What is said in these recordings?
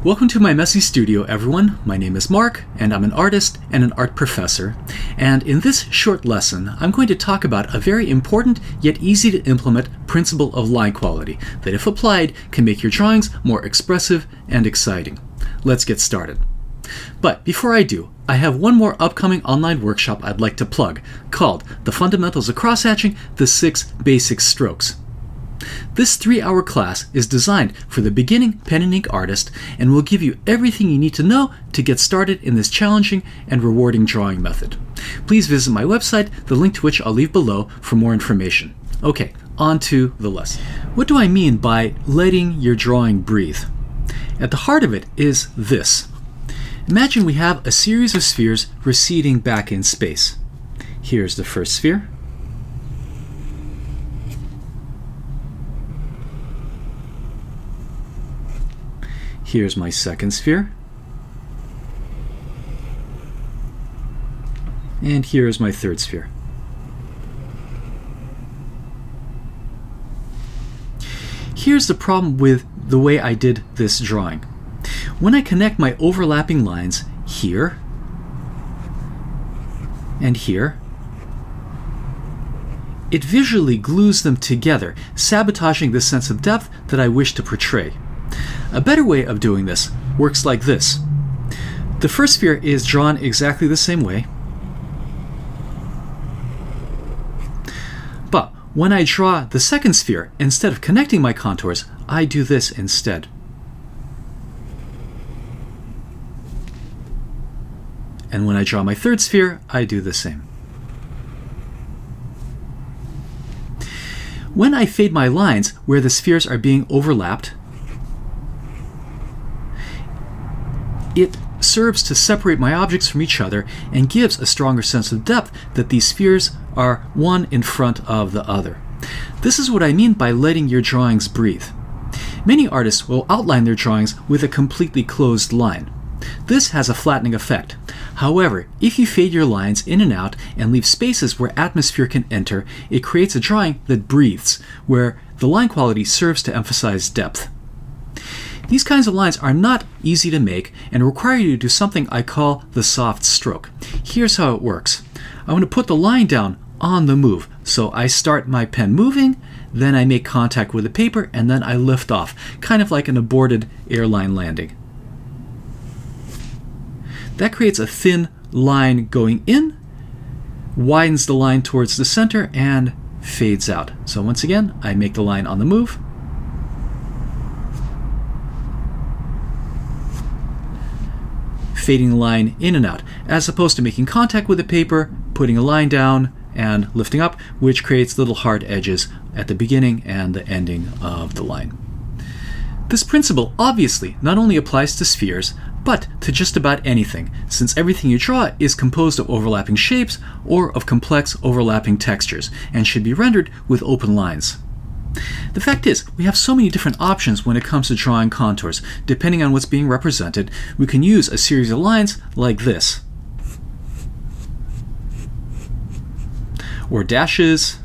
Welcome to my messy studio, everyone. My name is Mark, and I'm an artist and an art professor. And in this short lesson, I'm going to talk about a very important yet easy to implement principle of line quality that, if applied, can make your drawings more expressive and exciting. Let's get started. But before I do, I have one more upcoming online workshop I'd like to plug, called The Fundamentals of Crosshatching: The 6 Basic Strokes. This 3-hour class is designed for the beginning pen and ink artist and will give you everything you need to know to get started in this challenging and rewarding drawing method. Please visit my website, the link to which I'll leave below, for more information. Okay, on to the lesson. What do I mean by letting your drawing breathe? At the heart of it is this. Imagine we have a series of spheres receding back in space. Here's the first sphere. Here's my second sphere. And here's my third sphere. Here's the problem with the way I did this drawing. When I connect my overlapping lines here and here, it visually glues them together, sabotaging the sense of depth that I wish to portray. A better way of doing this works like this. The first sphere is drawn exactly the same way, but when I draw the second sphere, instead of connecting my contours, I do this instead. And when I draw my third sphere, I do the same. When I fade my lines where the spheres are being overlapped, it serves to separate my objects from each other and gives a stronger sense of depth that these spheres are one in front of the other. This is what I mean by letting your drawings breathe. Many artists will outline their drawings with a completely closed line. This has a flattening effect. However, if you fade your lines in and out and leave spaces where atmosphere can enter, it creates a drawing that breathes, where the line quality serves to emphasize depth. These kinds of lines are not easy to make and require you to do something I call the soft stroke. Here's how it works. I want to put the line down on the move. So I start my pen moving, then I make contact with the paper, and then I lift off, kind of like an aborted airline landing. That creates a thin line going in, widens the line towards the center, and fades out. So once again, I make the line on the move, fading the line in and out, as opposed to making contact with the paper, putting a line down, and lifting up, which creates little hard edges at the beginning and the ending of the line. This principle obviously not only applies to spheres, but to just about anything, since everything you draw is composed of overlapping shapes or of complex overlapping textures, and should be rendered with open lines. The fact is, we have so many different options when it comes to drawing contours. Depending on what's being represented, we can use a series of lines like this, or dashes,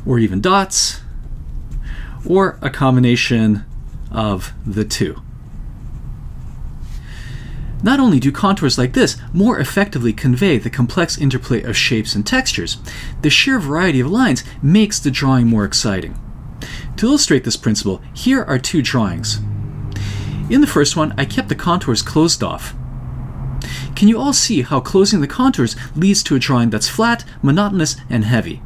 or even dots, or a combination of the two. Not only do contours like this more effectively convey the complex interplay of shapes and textures, the sheer variety of lines makes the drawing more exciting. To illustrate this principle, here are two drawings. In the first one, I kept the contours closed off. Can you all see how closing the contours leads to a drawing that's flat, monotonous, and heavy?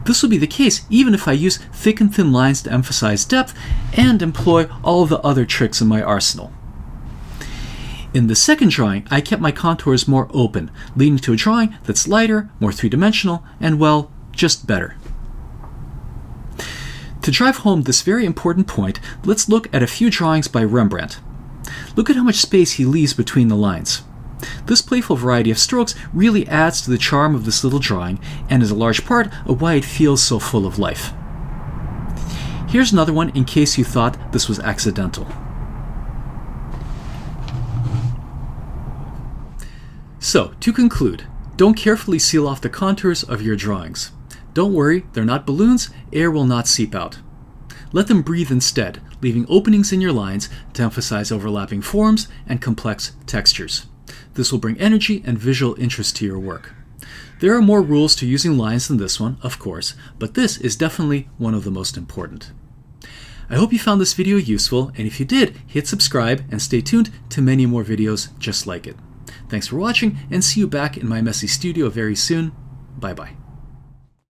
This will be the case even if I use thick and thin lines to emphasize depth and employ all of the other tricks in my arsenal. In the second drawing, I kept my contours more open, leading to a drawing that's lighter, more three-dimensional, and, well, just better. To drive home this very important point, let's look at a few drawings by Rembrandt. Look at how much space he leaves between the lines. This playful variety of strokes really adds to the charm of this little drawing and is a large part of why it feels so full of life. Here's another one in case you thought this was accidental. So, to conclude, don't carefully seal off the contours of your drawings. Don't worry, they're not balloons, air will not seep out. Let them breathe instead, leaving openings in your lines to emphasize overlapping forms and complex textures. This will bring energy and visual interest to your work. There are more rules to using lines than this one, of course, but this is definitely one of the most important. I hope you found this video useful, and if you did, hit subscribe and stay tuned to many more videos just like it. Thanks for watching, and see you back in my messy studio very soon. Bye-bye.